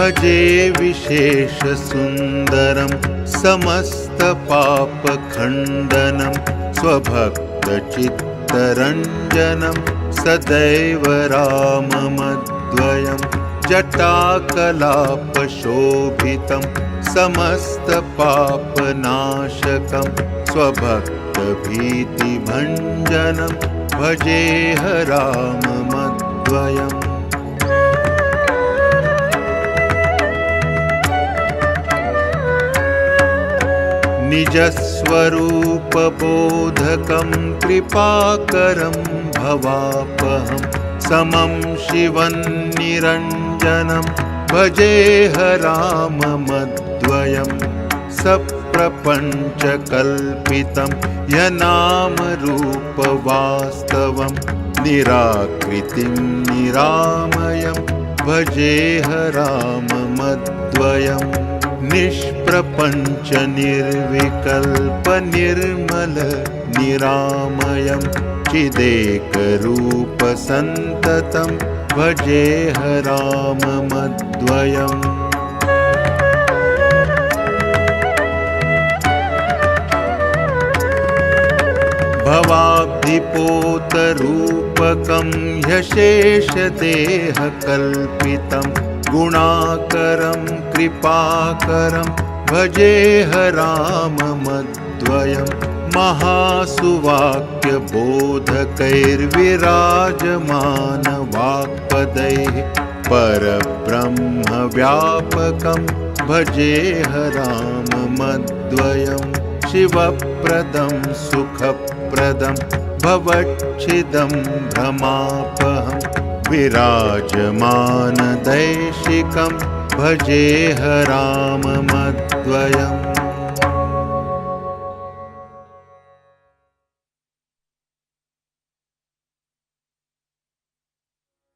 भजे विशेषसुन्दरं समस्तपापखण्डनं स्वभक्तचित्तरञ्जनं सदैव राममद्वयं जटाकलापशोभितं समस्तपापनाशकं स्वभक्तभीतिभञ्जनं भजेह राममद्वयम्। निजस्वरूपबोधकं कृपाकरं भवापहं समं शिवं निरञ्जनं भजेह राममद्वयं। सप्रपञ्चकल्पितं यनामरूपवास्तवं निराकृतिं निरामयं भजेह राममद्वयम्। निष्प्रपञ्च निर्विकल्प निर्मल निरामयं चिदेकरूप सन्ततं भजेह राममद्वयम्। भवाब्धिपोतरूपकं ह्यशेषदेहकल्पितं गुणाकरं कृपाकरं भजेह राममद्वयं। महासुवाक्यबोधकैर्विराजमानवाक्पदैः परब्रह्मव्यापकं भजेह राममद्वयं। शिवप्रदं सुखप्रदं भवच्छिदं भ्रमापहं विराजमानदैशिकं भजेह राममद्वयम्।